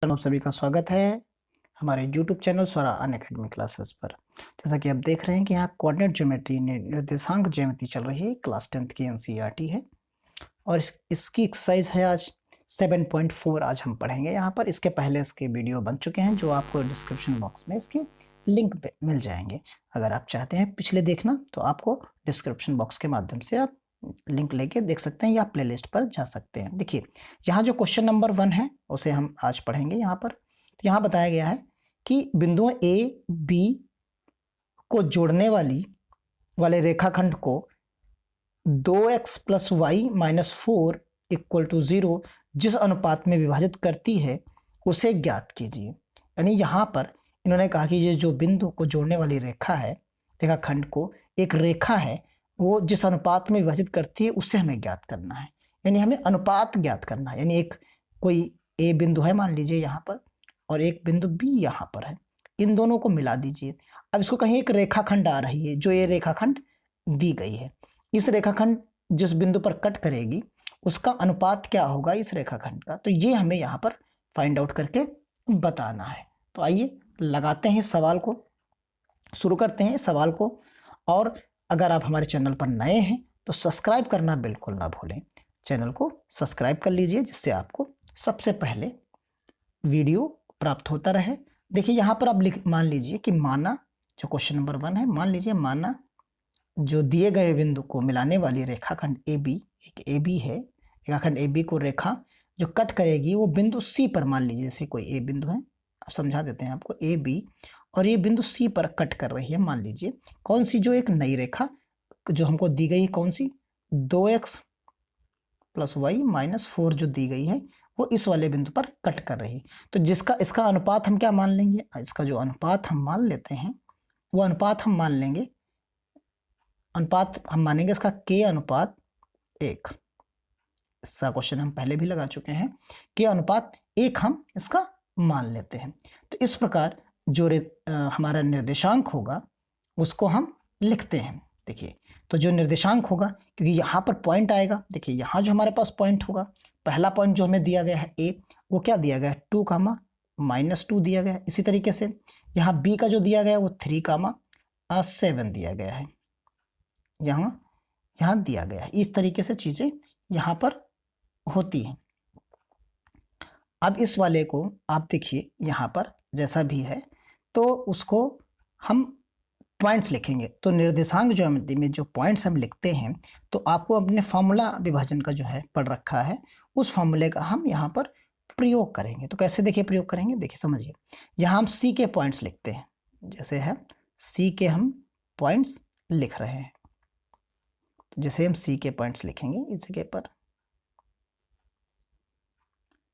आप सभी का स्वागत है हमारे YouTube चैनल स्वरा अनअकैडमी क्लासेस पर। जैसा कि आप देख रहे हैं कि यहाँ कोऑर्डिनेट ज्योमेट्री निर्देशांक ज्यामिति चल रही है, क्लास 10th की एनसीईआरटी है और इसकी एक्सरसाइज है आज 7.4 आज हम पढ़ेंगे यहाँ पर। इसके पहले इसके वीडियो बन चुके हैं जो आपको डिस्क्रिप्शन बॉक्स में इसके लिंक पे मिल जाएंगे। अगर आप चाहते हैं पिछले देखना तो आपको डिस्क्रिप्शन बॉक्स के माध्यम से आप लिंक लेके देख सकते हैं या प्लेलिस्ट पर जा सकते हैं। देखिए यहाँ जो क्वेश्चन नंबर 1 है उसे हम आज पढ़ेंगे यहाँ पर। तो यहाँ बताया गया है कि बिंदुओं ए बी को जोड़ने वाले रेखाखंड को 2x plus y minus 4 equal to 0 जिस अनुपात में विभाजित करती है उसे ज्ञात कीजिए। यानी यहाँ पर इन्होंने कहा कि ये जो बिंदु को जोड़ने वाली रेखा है, रेखाखंड को एक रेखा है, वो जिस अनुपात में विभाजित करती है उससे हमें ज्ञात करना है। यानी हमें अनुपात ज्ञात करना है। यानी एक कोई ए बिंदु है मान लीजिए यहाँ पर और एक बिंदु बी यहाँ पर है, इन दोनों को मिला दीजिए। अब इसको कहीं एक रेखाखंड आ रही है, जो ये रेखाखंड दी गई है, इस रेखाखंड जिस बिंदु पर कट करेगी उसका अनुपात क्या होगा इस रेखाखंड का, तो ये हमें यहाँ पर फाइंड आउट करके बताना है। तो आइए लगाते हैं इस सवाल को, शुरू करते हैं इस सवाल को। और अगर आप हमारे चैनल पर नए हैं तो सब्सक्राइब करना बिल्कुल ना भूलें। चैनल को सब्सक्राइब कर लीजिए जिससे आपको सबसे पहले वीडियो प्राप्त होता रहे। देखिए यहाँ पर आप मान लीजिए कि माना जो क्वेश्चन नंबर 1 है, मान लीजिए माना जो दिए गए बिंदु को मिलाने वाली रेखाखंड ए बी, एक ए बी है, रेखाखंड ए बी को रेखा जो कट करेगी वो बिंदु सी पर, मान लीजिए जैसे कोई ए बिंदु है, समझा देते हैं आपको, ए बी, और ये बिंदु सी पर कट कर रही है। मान लीजिए कौन सी, जो एक नई रेखा जो हमको दी गई है, कौन सी, 2x प्लस वाई माइनस 4 जो दी गई है वो इस वाले बिंदु पर कट कर रही है। तो जिसका इसका अनुपात हम क्या मान लेंगे, इसका जो अनुपात हम मान लेते हैं वो अनुपात हम मान लेंगे, अनुपात हम मानेंगे इसका k अनुपात 1। इसका क्वेश्चन हम पहले भी लगा चुके हैं, k अनुपात 1 हम इसका मान लेते हैं। तो इस प्रकार जो हमारा निर्देशांक होगा उसको हम लिखते हैं। देखिए तो जो निर्देशांक होगा, क्योंकि यहाँ पर पॉइंट आएगा, देखिए यहाँ जो हमारे पास पॉइंट होगा, पहला पॉइंट जो हमें दिया गया है a, वो क्या दिया गया है, 2 कामा माइनस 2 दिया गया है। इसी तरीके से यहाँ b का जो दिया गया है वो 3 कामा 7 दिया गया है, यहाँ दिया गया है। इस तरीके से चीजें यहाँ पर होती हैं। अब इस वाले को आप देखिए यहाँ पर जैसा भी है तो उसको हम पॉइंट्स लिखेंगे। तो निर्देशांक ज्यामिति में जो पॉइंट्स हम लिखते हैं तो आपको अपने फॉर्मूला विभाजन का जो है पढ़ रखा है, उस फॉर्मूले का हम यहाँ पर प्रयोग करेंगे। तो कैसे देखिए प्रयोग करेंगे, देखिए समझिए, यहाँ हम सी के पॉइंट्स लिखते हैं, जैसे है सी के हम पॉइंट्स लिख रहे हैं। तो जैसे हम सी के पॉइंट्स लिखेंगे इस जगह पर,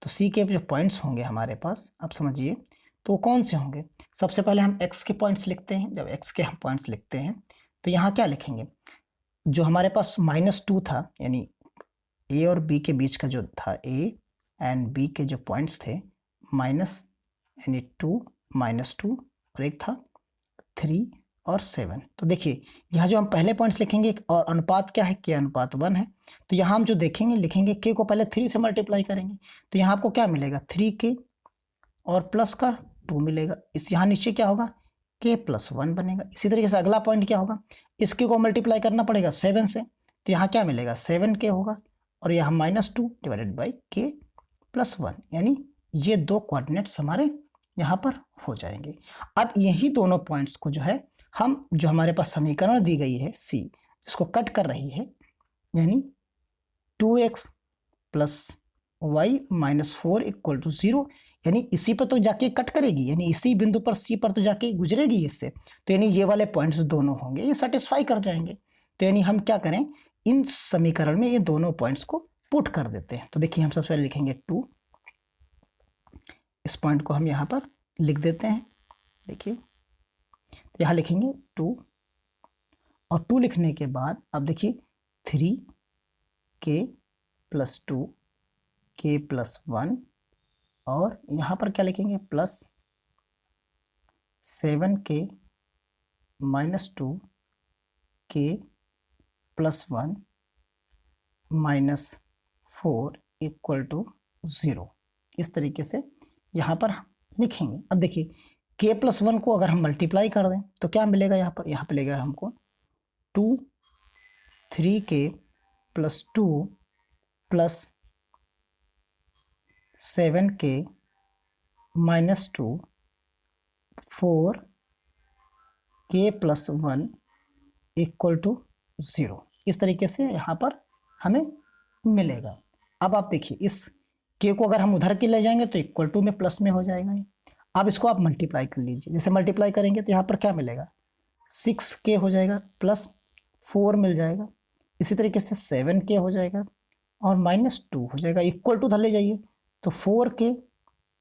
तो सी के जो पॉइंट्स होंगे हमारे पास, आप समझिए तो कौन से होंगे। सबसे पहले हम एक्स के पॉइंट्स लिखते हैं। जब एक्स के हम पॉइंट्स लिखते हैं तो यहाँ क्या लिखेंगे, जो हमारे पास -2 था, यानी ए और बी के बीच का जो था, ए एंड बी के जो पॉइंट्स थे, माइनस यानी 2 -2, और एक था 3 और 7। तो देखिए यहाँ जो हम पहले पॉइंट्स लिखेंगे, और अनुपात क्या है, के अनुपात 1 है, तो यहाँ हम जो देखेंगे लिखेंगे के को पहले 3 से मल्टीप्लाई करेंगे, तो यहाँ आपको क्या मिलेगा, 3k और प्लस का 2 मिलेगा। इस यहाँ नीचे क्या होगा, k प्लस 1 बनेगा। इसी तरीके से अगला पॉइंट क्या होगा, इसके को मल्टीप्लाई करना पड़ेगा 7 से, तो यहाँ क्या मिलेगा, 7k होगा, और यहाँ -2 डिवाइडेड बाई k प्लस 1, यानी ये दो कोऑर्डिनेट्स हमारे यहाँ पर हो जाएंगे। अब यही दोनों पॉइंट्स को जो है हम, जो हमारे पास समीकरण दी गई है सी, जिसको कट कर रही है, यानी 2x plus y minus 4 equal to 0, यानी इसी पर तो जाके कट करेगी, यानी इसी बिंदु पर सी पर तो जाके गुजरेगी इससे, तो यानी ये वाले पॉइंट्स दोनों होंगे, ये सेटिस्फाई कर जाएंगे। तो यानी हम क्या करें, इन समीकरण में ये दोनों पॉइंट्स को पुट कर देते हैं। तो देखिए हम सबसे पहले लिखेंगे 2, इस पॉइंट को हम यहाँ पर लिख देते हैं। देखिए तो यहाँ लिखेंगे 2, और 2 लिखने के बाद अब देखिए 3k प्लस 2 k प्लस 1, और यहाँ पर क्या लिखेंगे, plus 7k minus 2k plus 1 minus 4 equal to 0। इस तरीके से यहाँ पर हम लिखेंगे। अब देखिए k+1 को अगर हम मल्टीप्लाई कर दें तो क्या मिलेगा यहाँ पर मिलेगा हमको 2 3k + 2 + 7k - 2 4k + 1 = 0। इस तरीके से यहाँ पर हमें मिलेगा। अब आप देखिए इस k को अगर हम उधर के ले जाएंगे तो इक्वल टू में प्लस में हो जाएगा ये। अब इसको आप मल्टीप्लाई कर लीजिए, जैसे मल्टीप्लाई करेंगे तो यहाँ पर क्या मिलेगा 6k हो जाएगा प्लस 4 मिल जाएगा, इसी तरीके से 7k हो जाएगा और -2 हो जाएगा, इक्वल टू उधर ले जाइए तो 4k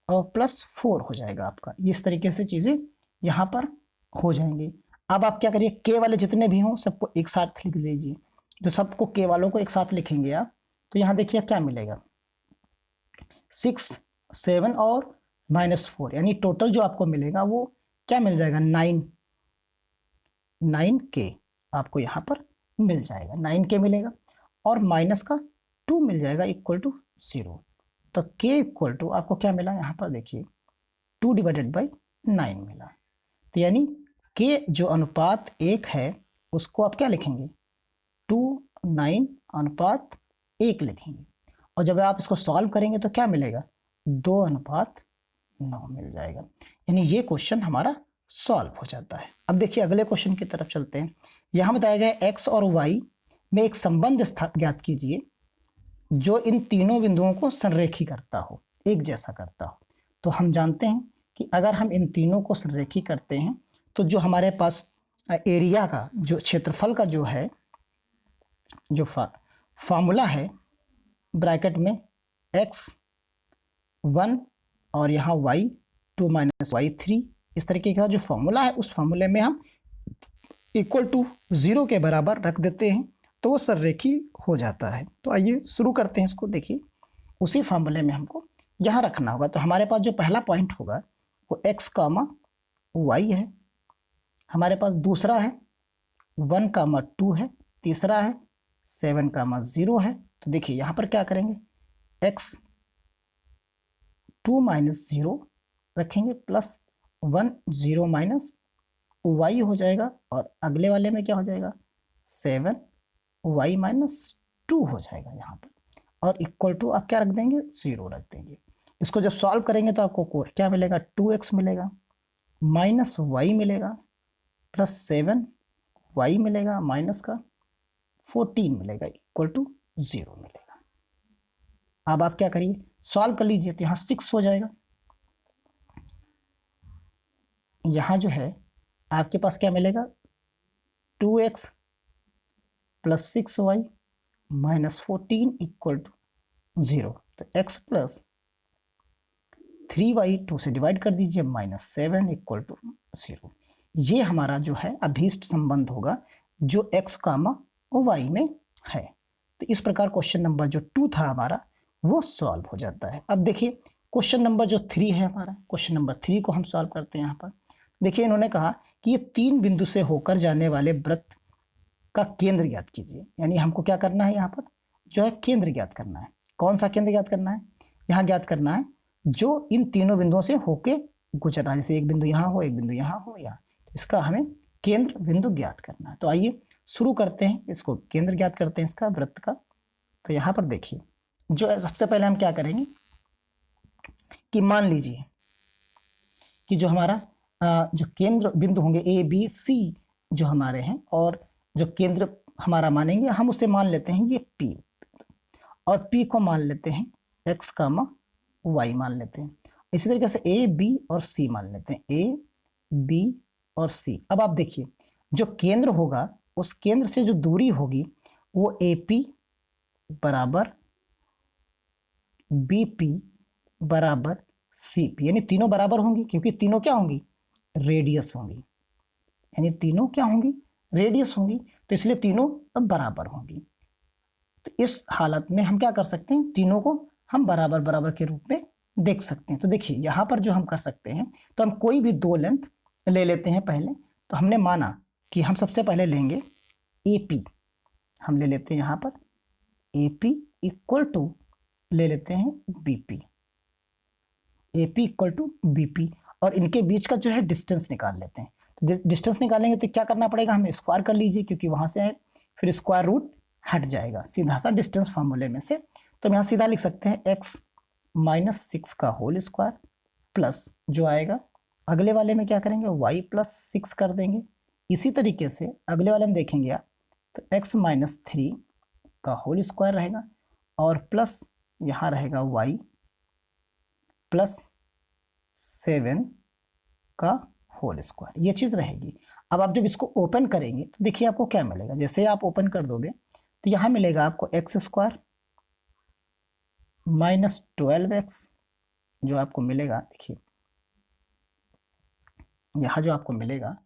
और +4 हो जाएगा आपका। इस तरीके से चीज़ें यहाँ पर हो जाएंगी। अब आप क्या करिए के वाले जितने भी हों सबको एक साथ लिख लीजिए। जो सबको के वालों को एक साथ लिखेंगे आप तो यहाँ देखिए क्या मिलेगा 6 7 और -4, यानी टोटल जो आपको मिलेगा वो क्या मिल जाएगा 9k आपको यहाँ पर मिल जाएगा, 9k मिलेगा और माइनस का 2 मिल जाएगा इक्वल टू 0। तो k इक्वल टू आपको क्या मिला यहाँ पर देखिए 2/9 मिला। तो यानी k जो अनुपात 1 है उसको आप क्या लिखेंगे 2:9 लिखेंगे। और जब आप इसको सॉल्व करेंगे तो क्या मिलेगा 2:9 मिल जाएगा। यानी ये क्वेश्चन हमारा सॉल्व हो जाता है। अब देखिए अगले क्वेश्चन की तरफ चलते हैं। यहाँ बताया गया x और y में एक संबंध ज्ञात कीजिए जो इन तीनों बिंदुओं को संरेखी करता हो, एक जैसा करता हो। तो हम जानते हैं कि अगर हम इन तीनों को संरेखी करते हैं तो जो हमारे पास एरिया का जो क्षेत्रफल का जो है जो फार्मूला है ब्रैकेट में x1 और यहाँ y2 - y3 इस तरीके का जो फॉर्मूला है उस फॉर्मूले में हम इक्वल टू 0 के बराबर रख देते हैं तो वो संरेखी हो जाता है। तो आइए शुरू करते हैं इसको। देखिए उसी फॉर्मूले में हमको यहाँ रखना होगा। तो हमारे पास जो पहला पॉइंट होगा वो x, y है, हमारे पास दूसरा है 1, 2 है, तीसरा है 7, 0 है। तो देखिए यहाँ पर क्या करेंगे x 2 - 0 रखेंगे प्लस 1 0 माइनस y हो जाएगा और अगले वाले में क्या हो जाएगा 7 y - 2 हो जाएगा यहाँ पर और इक्वल टू आप क्या रख देंगे 0 रख देंगे। इसको जब सॉल्व करेंगे तो आपको क्या मिलेगा 2x मिलेगा माइनस y मिलेगा प्लस 7y मिलेगा माइनस का 14 मिलेगा इक्वल टू 0 मिलेगा। अब आप क्या करिए सॉल्व कर लीजिए तो यहाँ 6 हो जाएगा। यहाँ जो है आपके पास क्या मिलेगा 2x plus 6y minus 14 equal to 0। तो x प्लस 3y 2 से डिवाइड कर दीजिए -7 इक्वल टू 0। ये हमारा जो है अभीष्ट संबंध होगा जो x, y में है। तो इस प्रकार क्वेश्चन नंबर जो 2 था हमारा वो सॉल्व हो जाता है। अब देखिए क्वेश्चन नंबर जो 3 है हमारा, क्वेश्चन नंबर 3 को हम सॉल्व करते हैं। यहाँ पर देखिए इन्होंने कहा कि ये 3 बिंदु से होकर जाने वाले वृत्त का केंद्र ज्ञात कीजिए। यानी हमको क्या करना है यहाँ पर जो है केंद्र ज्ञात करना है। कौन सा केंद्र ज्ञात करना है यहाँ ज्ञात करना है जो इन तीनों बिंदुओं से होके गुजर रहा है। जैसे एक बिंदु यहाँ हो, एक बिंदु यहाँ हो, यहाँ इसका हमें केंद्र बिंदु ज्ञात करना है। तो आइए शुरू करते हैं, इसको केंद्र ज्ञात करते हैं इसका वृत्त का। तो यहाँ पर देखिए जो सबसे पहले हम क्या करेंगे कि मान लीजिए कि जो हमारा जो केंद्र बिंदु होंगे ए बी सी जो हमारे हैं और जो केंद्र हमारा मानेंगे हम उसे मान लेते हैं ये P और P को मान लेते हैं x, y मान लेते हैं। इसी तरीके से A, B और C मान लेते हैं A, B और C। अब आप देखिए जो केंद्र होगा उस केंद्र से जो दूरी होगी वो AP बराबर BP बराबर CP, यानी तीनों बराबर होंगी क्योंकि तीनों क्या होंगी रेडियस होंगी, यानी तीनों क्या होंगी रेडियस होंगी, तो इसलिए तीनों अब बराबर होंगी। तो इस हालत में हम क्या कर सकते हैं तीनों को हम बराबर बराबर के रूप में देख सकते हैं। तो देखिए यहाँ पर जो हम कर सकते हैं तो हम कोई भी दो लेंथ ले लेते हैं। पहले तो हमने माना कि हम सबसे पहले लेंगे AP, हम ले लेते हैं यहाँ पर AP इक्वल टू ले लेते हैं BP। AP equal to BP, और इनके बीच का जो है डिस्टेंस निकाल लेते हैं। तो डिस्टेंस निकालेंगे तो क्या करना पड़ेगा, हमें स्क्वायर कर लीजिए, क्योंकि वहां से है, फिर स्क्वायर रूट हट जाएगा सीधा सा डिस्टेंस फार्मूले में से। तो हम यहाँ सीधा लिख सकते हैं x माइनस 6 का होल स्क्वायर प्लस जो आएगा, अगले वाले में क्या करेंगे, y प्लस 6 कर देंगे। इसी तरीके से अगले वाले में देखेंगे आप, तो x माइनस 3 का होल स्क्वायर रहेगा, और प्लस यहाँ रहेगा y प्लस 7 का होल स्क्वायर, ये चीज़ रहेगी। अब आप जब इसको ओपन करेंगे तो देखिए आपको क्या मिलेगा, जैसे ही आप ओपन कर दोगे तो यहाँ मिलेगा आपको एक्स स्क्वायर माइनस 12x, जो आपको मिलेगा, देखिए यहाँ जो आपको मिलेगा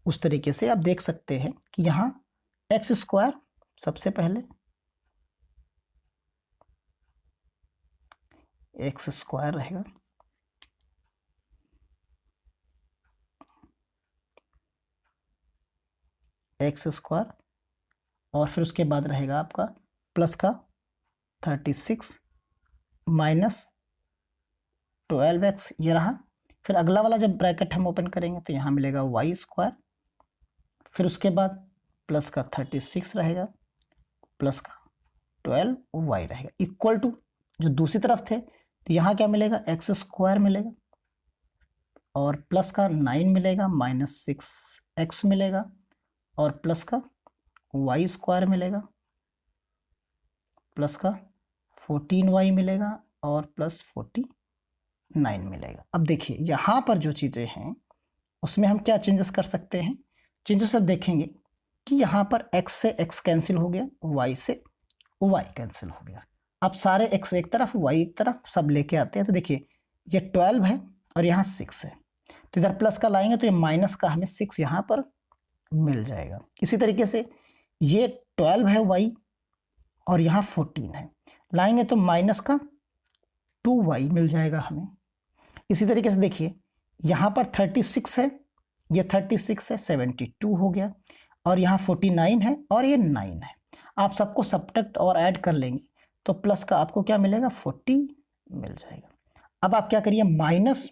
उस तरीके से आप देख सकते हैं कि यहाँ एक्स स्क्वायर सबसे पहले एक्स स्क्वायर रहेगा, एक्स स्क्वायर, और फिर उसके बाद रहेगा आपका प्लस का 36 माइनस 12x, ये रहा। फिर अगला वाला जब ब्रैकेट हम ओपन करेंगे तो यहाँ मिलेगा वाई स्क्वायर, फिर उसके बाद प्लस का 36 रहेगा, प्लस का 12y रहेगा, इक्वल टू जो दूसरी तरफ थे तो यहाँ क्या मिलेगा, एक्स स्क्वायर मिलेगा, और प्लस का 9 मिलेगा, माइनस 6x मिलेगा, और प्लस का वाई स्क्वायर मिलेगा, प्लस का 14y मिलेगा, और प्लस 49 मिलेगा। अब देखिए यहाँ पर जो चीज़ें हैं उसमें हम क्या चेंजेस कर सकते हैं, चेंजेस अब देखेंगे कि यहाँ पर x से x कैंसिल हो गया, y से y कैंसिल हो गया। अब सारे x एक तरफ y एक तरफ सब लेके आते हैं, तो देखिए ये 12 है और यहाँ 6 है, तो इधर प्लस का लाएंगे तो ये माइनस का हमें 6 यहाँ पर मिल जाएगा। इसी तरीके से ये 12 है y और यहाँ 14 है, लाएंगे तो माइनस का 2y मिल जाएगा हमें। इसी तरीके से देखिए यहाँ पर 36 है, ये 36 है, 72 हो गया, और यहाँ 49 है और ये 9 है। आप सबको सब्ट्रैक्ट और ऐड कर लेंगे तो प्लस का आपको क्या मिलेगा, 40 मिल जाएगा। अब आप क्या करिए, माइनस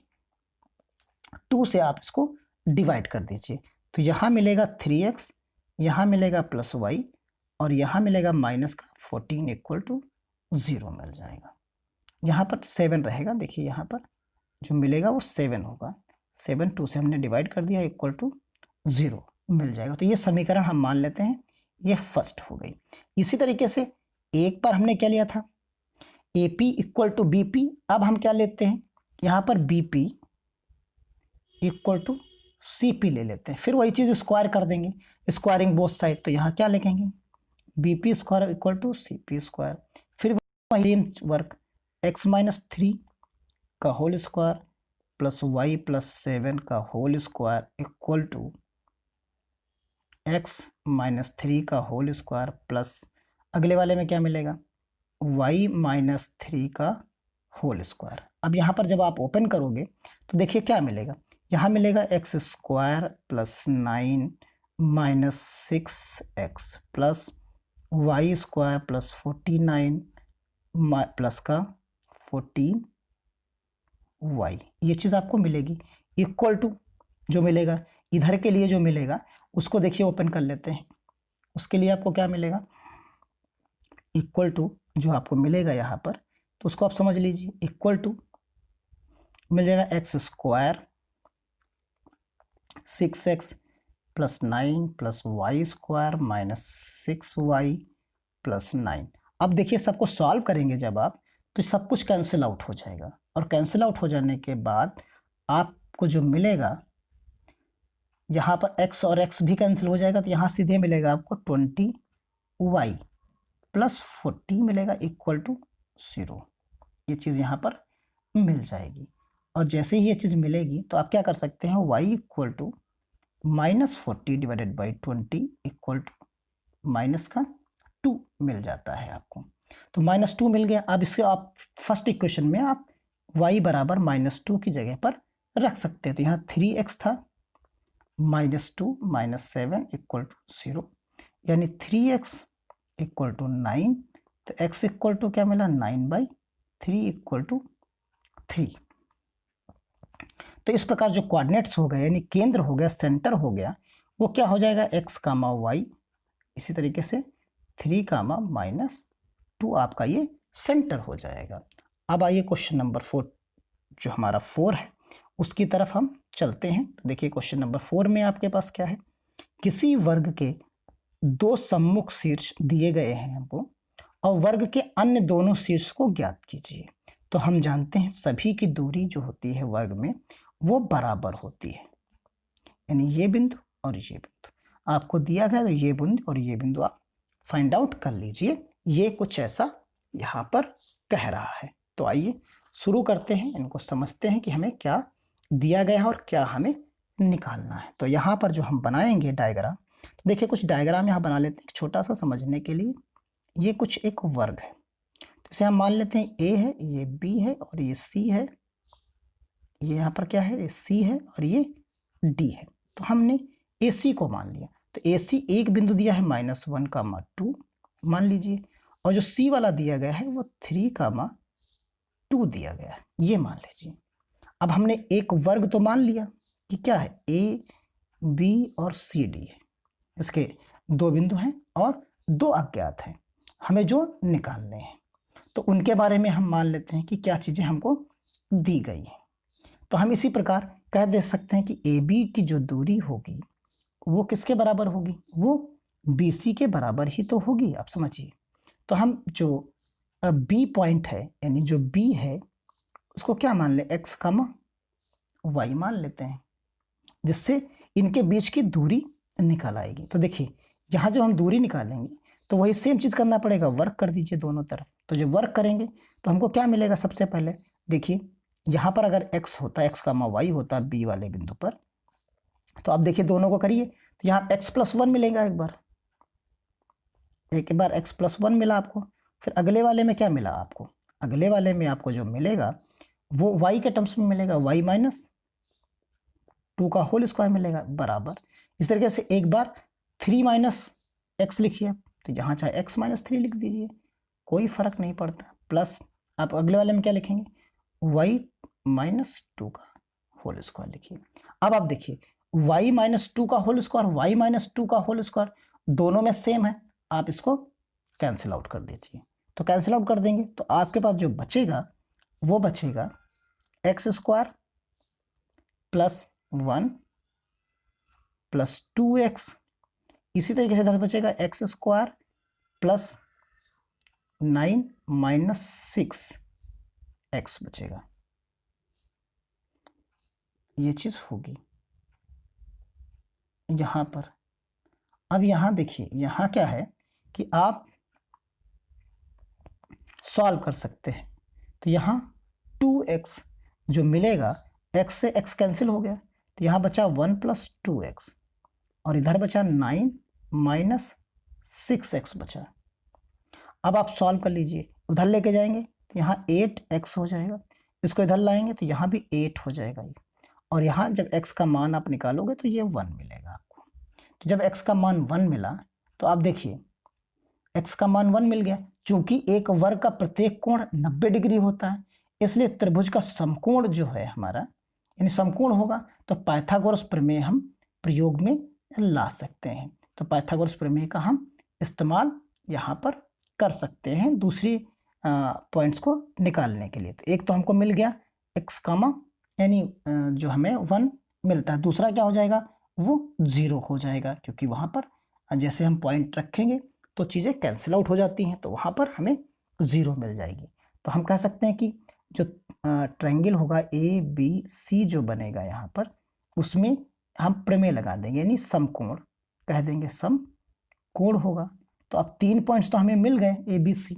2 से आप इसको डिवाइड कर दीजिए, तो यहाँ मिलेगा 3x, यहाँ मिलेगा प्लस y, और यहाँ मिलेगा माइनस का 14 इक्वल टू 0 मिल जाएगा। यहाँ पर 7 रहेगा, देखिए यहाँ पर जो मिलेगा वो 7 होगा, 7 2 से हमने डिवाइड कर दिया, इक्वल टू 0 मिल जाएगा। तो ये समीकरण हम मान लेते हैं ये फर्स्ट हो गई। इसी तरीके से एक बार हमने क्या लिया था, AP इक्वल टू BP, अब हम क्या लेते हैं, यहाँ पर BP इक्वल टू CP ले लेते हैं, फिर वही चीज़ स्क्वायर कर देंगे, स्क्वायरिंग बोथ साइड, तो यहाँ क्या लिखेंगे, BP square equal to CP square, फिर सेम वर्क, x माइनस 3 का whole square plus y plus 7 का whole square equal to x minus 3 का होल स्क्वायर प्लस अगले वाले में क्या मिलेगा, y माइनस 3 का होल स्क्वायर। अब यहाँ पर जब आप ओपन करोगे तो देखिए क्या मिलेगा, यहाँ मिलेगा x square plus 9 minus 6x plus y square plus 49 plus का 14y, ये चीज़ आपको मिलेगी, इक्वल टू जो मिलेगा इधर के लिए जो मिलेगा उसको देखिए ओपन कर लेते हैं, उसके लिए आपको क्या मिलेगा, इक्वल टू जो आपको मिलेगा यहाँ पर, तो उसको आप समझ लीजिए, इक्वल टू मिल जाएगा x square 6x plus 9 plus y square minus 6y plus 9। अब देखिए सबको सॉल्व करेंगे जब आप, तो सब कुछ कैंसिल आउट हो जाएगा, और कैंसिल आउट हो जाने के बाद आपको जो मिलेगा, यहाँ पर x और x भी कैंसिल हो जाएगा, तो यहाँ सीधे मिलेगा आपको 20y प्लस 40 मिलेगा इक्वल टू 0, ये चीज़ यहाँ पर मिल जाएगी। और जैसे ही ये चीज़ मिलेगी तो आप क्या कर सकते हैं, y equal to minus 40 divided by 20 equal to minus का 2 मिल जाता है आपको, तो माइनस 2 मिल गया। अब इसके आप फर्स्ट इक्वेशन में आप y बराबर माइनस 2 की जगह पर रख सकते हैं, तो यहाँ 3x था, माइनस 2 माइनस 7 इक्वल टू 0, यानी 3x इक्वल टू 9, तो x इक्वल टू क्या मिला, 9/3 इक्वल टू 3। तो इस प्रकार जो कोऑर्डिनेट्स हो गए यानी केंद्र हो गया, सेंटर हो गया, वो क्या हो जाएगा x, y। इसी तरीके से 3, -2 आपका ये सेंटर हो जाएगा। अब आइए क्वेश्चन नंबर 4, जो हमारा 4 है उसकी तरफ हम चलते हैं। तो देखिए क्वेश्चन नंबर 4 में आपके पास क्या है, किसी वर्ग के 2 सम्मुख शीर्ष दिए गए हैं हमको और वर्ग के अन्य दोनों शीर्ष को ज्ञात कीजिए। तो हम जानते हैं सभी की दूरी जो होती है वर्ग में वो बराबर होती है, यानी ये बिंदु और ये बिंदु आपको दिया गया, तो ये बिंदु और ये बिंदु आप फाइंड आउट कर लीजिए। ये कुछ ऐसा यहाँ पर कह रहा है। तो आइए शुरू करते हैं, इनको समझते हैं कि हमें क्या दिया गया है और क्या हमें निकालना है। तो यहाँ पर जो हम बनाएंगे डायग्राम, तो देखिए कुछ डायग्राम यहाँ बना लेते हैं छोटा सा समझने के लिए। ये कुछ एक वर्ग है, तो इसे हम मान लेते हैं A है, ये B है और ये C है, ये यहाँ पर क्या है, ये C है और ये D है। तो हमने AC को मान लिया, तो AC एक बिंदु दिया है -1, 2 मान लीजिए, और जो C वाला दिया गया है वो 3, 2 दिया गया है, ये मान लीजिए। अब हमने एक वर्ग तो मान लिया कि क्या है, A, B और C, D है, इसके 2 बिंदु हैं और 2 अज्ञात हैं, हमें जो निकालने हैं। तो उनके बारे में हम मान लेते हैं कि क्या चीज़ें हमको दी गई हैं। तो हम इसी प्रकार कह दे सकते हैं कि AB की जो दूरी होगी वो किसके बराबर होगी, वो BC के बराबर ही तो होगी, आप समझिए। तो हम जो B पॉइंट है यानी जो B है उसको क्या मान ले, x, y मान लेते हैं, जिससे इनके बीच की दूरी निकल आएगी। तो देखिए यहाँ जब हम दूरी निकालेंगे तो वही सेम चीज़ करना पड़ेगा, वर्क कर दीजिए दोनों तरफ। तो जब वर्क करेंगे तो हमको क्या मिलेगा, सबसे पहले देखिए यहाँ पर अगर x होता, x, y होता B वाले बिंदु पर, तो आप देखिए दोनों को करिए, तो यहाँ x+1 मिलेगा, एक बार x+1 मिला आपको। फिर अगले वाले में क्या मिला आपको, अगले वाले में आपको जो मिलेगा वो y के टर्म्स में मिलेगा, y -2 का होल स्क्वायर मिलेगा, बराबर। इस तरीके से एक बार 3 - x लिखिए, तो यहाँ चाहे x -3 लिख दीजिए, कोई फर्क नहीं पड़ता, प्लस आप अगले वाले में क्या लिखेंगे, y -2 का होल स्क्वायर लिखिए। अब आप देखिए y -2 का होल स्क्वायर, y -2 का होल स्क्वायर दोनों में सेम है, आप इसको कैंसिल आउट कर दीजिए। तो कैंसिल आउट कर देंगे तो आपके पास जो बचेगा वो बचेगा x² +1 + 2x। इसी तरीके से इधर बचेगा x² +9 - 6x बचेगा, ये चीज होगी यहाँ पर। अब यहाँ देखिए यहाँ क्या है कि आप सॉल्व कर सकते हैं। तो यहाँ 2x जो मिलेगा, x से x कैंसिल हो गया, तो यहाँ बचा 1 + 2x और इधर बचा 9 - 6x बचा। अब आप सॉल्व कर लीजिए, उधर लेके जाएंगे तो यहाँ 8x हो जाएगा, इसको इधर लाएंगे तो यहाँ भी 8 हो जाएगा ये, और यहाँ जब x का मान आप निकालोगे तो ये 1 मिलेगा आपको। तो जब x का मान 1 मिला तो आप देखिए x का मान 1 मिल गया। चूंकि एक वर्ग का प्रत्येक कोण 90 डिग्री होता है, इसलिए त्रिभुज का समकोण जो है हमारा यानी समकोण होगा, तो पाइथागोरस प्रमेय हम प्रयोग में ला सकते हैं। तो पाइथागोरस प्रमेय का हम इस्तेमाल यहाँ पर कर सकते हैं दूसरी पॉइंट्स को निकालने के लिए। तो एक तो हमको मिल गया x, यानी जो हमें 1 मिलता है, दूसरा क्या हो जाएगा, वो 0 हो जाएगा, क्योंकि वहाँ पर जैसे हम पॉइंट रखेंगे तो चीज़ें कैंसिल आउट हो जाती हैं, तो वहाँ पर हमें 0 मिल जाएगी। तो हम कह सकते हैं कि जो ट्रायंगल होगा ABC जो बनेगा यहाँ पर, उसमें हम प्रमेय लगा देंगे, यानी समकोण कह देंगे, समकोण होगा। तो अब 3 पॉइंट्स तो हमें मिल गए ABC,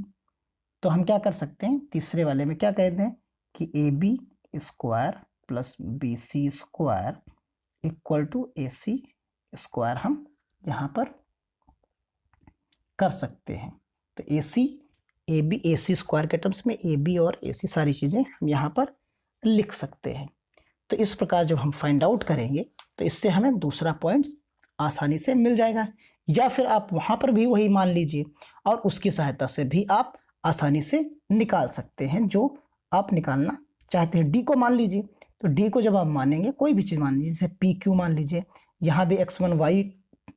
तो हम क्या कर सकते हैं, तीसरे वाले में क्या कहते हैं कि AB² + BC² = AC² हम यहाँ पर कर सकते हैं। तो AC² के टर्म्स में AB और AC सारी चीज़ें हम यहाँ पर लिख सकते हैं। तो इस प्रकार जब हम फाइंड आउट करेंगे तो इससे हमें दूसरा पॉइंट आसानी से मिल जाएगा, या फिर आप वहाँ पर भी वही मान लीजिए और उसकी सहायता से भी आप आसानी से निकाल सकते हैं जो आप निकालना चाहते हैं डी को मान लीजिए, तो डी को जब आप मानेंगे, कोई भी चीज़ मान लीजिए, जैसे पी क्यू मान लीजिए, यहाँ भी x1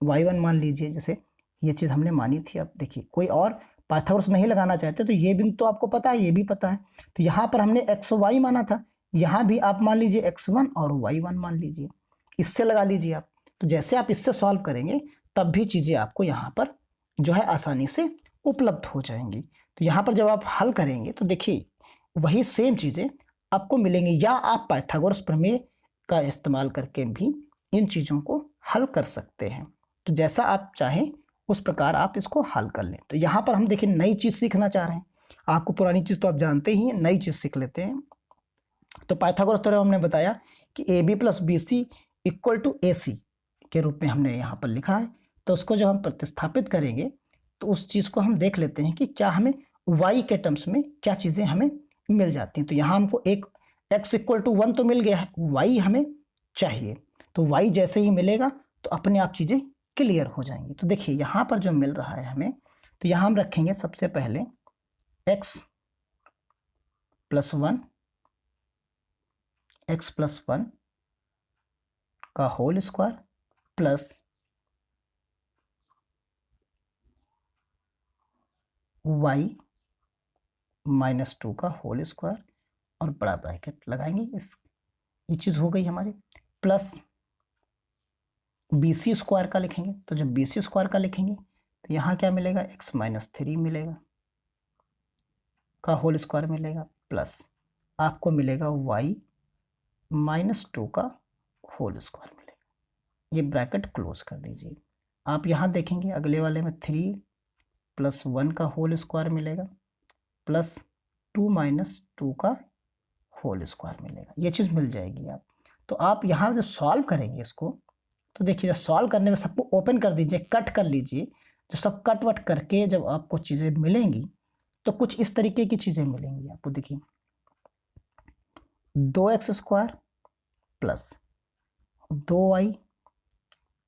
y1 मान लीजिए, जैसे ये चीज़ हमने मानी थी। अब देखिए कोई और पाइथागोरस नहीं लगाना चाहते तो ये भी तो आपको पता है, ये भी पता है, तो यहाँ पर हमने एक्स वाई माना था, यहाँ भी आप मान लीजिए x1 और y1 मान लीजिए, इससे लगा लीजिए आप। तो जैसे आप इससे सॉल्व करेंगे तब भी चीज़ें आपको यहाँ पर जो है आसानी से उपलब्ध हो जाएंगी। तो यहाँ पर जब आप हल करेंगे तो देखिए वही सेम चीज़ें आपको मिलेंगी, या आप पाइथागोरस प्रमेय का इस्तेमाल करके भी इन चीज़ों को हल कर सकते हैं। तो जैसा आप चाहें उस प्रकार आप इसको हल कर लें। तो यहाँ पर हम देखिए नई चीज़ सीखना चाह रहे हैं, आपको पुरानी चीज़ तो आप जानते ही हैं, नई चीज़ सीख लेते हैं। तो पाइथागोरस थ्योरम हमने बताया कि A B plus B C equal to A C के रूप में हमने यहाँ पर लिखा है। तो उसको जब हम प्रतिस्थापित करेंगे तो उस चीज़ को हम देख लेते हैं कि क्या हमें y के टर्म्स में क्या चीज़ें हमें मिल जाती हैं। तो यहाँ हमको एक x इक्वल टू 1 तो मिल गया है, y हमें चाहिए, तो y जैसे ही मिलेगा तो अपने आप चीज़ें क्लियर हो जाएंगी। तो देखिए यहाँ पर जो मिल रहा है हमें, तो यहाँ हम रखेंगे सबसे पहले x प्लस 1 का whole square plus y minus 2 का होल स्क्वायर, और बड़ा ब्रैकेट लगाएंगे, इस ये चीज़ हो गई हमारी, प्लस BC स्क्वायर का लिखेंगे। तो जब BC स्क्वायर का लिखेंगे तो यहाँ क्या मिलेगा, x माइनस 3 मिलेगा का होल स्क्वायर मिलेगा, प्लस आपको मिलेगा y माइनस 2 का होल स्क्वायर मिलेगा। ये ब्रैकेट क्लोज कर दीजिए। आप यहाँ देखेंगे अगले वाले में 3 प्लस 1 का होल स्क्वायर मिलेगा, प्लस 2 माइनस 2 का होल स्क्वायर मिलेगा। ये चीज़ मिल जाएगी आप। तो आप यहाँ जब सॉल्व करेंगे इसको, तो देखिए सॉल्व करने में सबको ओपन कर दीजिए, कट कर लीजिए। जब सब कट वट करके जब आपको चीज़ें मिलेंगी तो कुछ इस तरीके की चीज़ें मिलेंगी आपको। देखिए 2x स्क्वायर प्लस 2y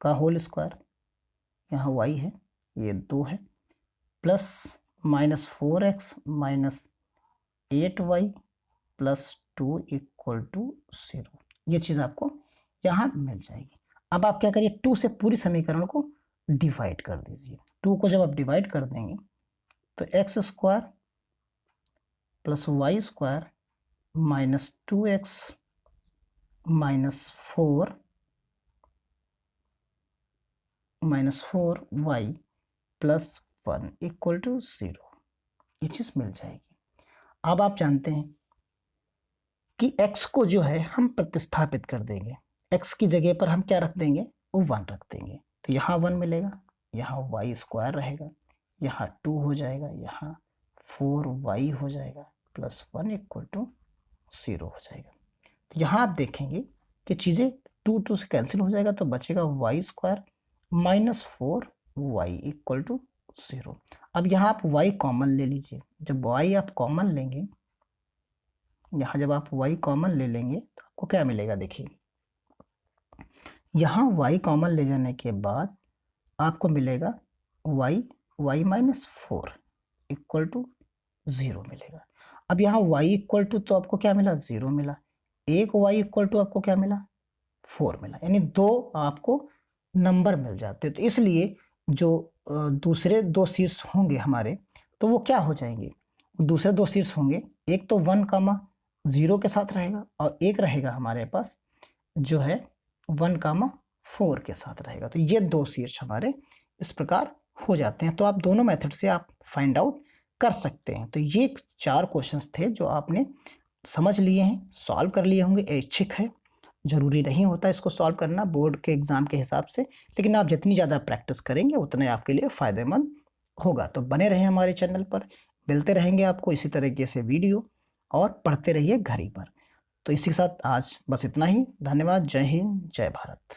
का होल स्क्वायर, यहाँ y है, ये 2 है, plus minus 4x minus 8y plus 2 equal to 0। ये चीज़ आपको यहाँ मिल जाएगी। अब आप क्या करिए, 2 से पूरी समीकरण को डिवाइड कर दीजिए। 2 को जब आप डिवाइड कर देंगे तो x square plus y square minus 2x minus 4y plus 1 equal to 0, ये चीज़ मिल जाएगी। अब आप जानते हैं कि x को जो है हम प्रतिस्थापित कर देंगे, x की जगह पर हम क्या रख देंगे, वो 1 रख देंगे। तो यहाँ 1 मिलेगा, यहाँ y स्क्वायर रहेगा, यहाँ 2 हो जाएगा, यहाँ 4y हो जाएगा, प्लस 1 इक्वल टू 0 हो जाएगा। तो यहाँ आप देखेंगे कि चीज़ें 2 से कैंसिल हो जाएगा, तो बचेगा y square minus 4y equal to 0। अब यहाँ आप y कॉमन ले लीजिए। जब y आप कॉमन लेंगे, यहाँ जब आप y कॉमन ले लेंगे तो आपको क्या मिलेगा, देखिए यहाँ y कॉमन ले जाने के बाद आपको मिलेगा y माइनस 4 इक्वल टू 0 मिलेगा। अब यहाँ y इक्वल टू तो आपको क्या मिला, 0 मिला, एक y इक्वल टू आपको क्या मिला, 4 मिला, यानी 2 आपको नंबर मिल जाते हैं। तो इसलिए जो दूसरे 2 शीर्ष होंगे हमारे, तो वो क्या हो जाएंगे, दूसरे 2 शीर्ष होंगे, एक तो 1,0 के साथ रहेगा और एक रहेगा हमारे पास जो है 1,4 के साथ रहेगा। तो ये 2 शीर्ष हमारे इस प्रकार हो जाते हैं। तो आप दोनों मेथड से आप फाइंड आउट कर सकते हैं। तो ये 4 क्वेश्चंस थे जो आपने समझ लिए हैं, सॉल्व कर लिए होंगे। ऐच्छिक है, जरूरी नहीं होता इसको सॉल्व करना बोर्ड के एग्जाम के हिसाब से, लेकिन आप जितनी ज़्यादा प्रैक्टिस करेंगे उतने आपके लिए फ़ायदेमंद होगा। तो बने रहें हमारे चैनल पर, मिलते रहेंगे आपको इसी तरीके से वीडियो, और पढ़ते रहिए घड़ी पर। तो इसी के साथ आज बस इतना ही। धन्यवाद। जय हिंद, जय भारत।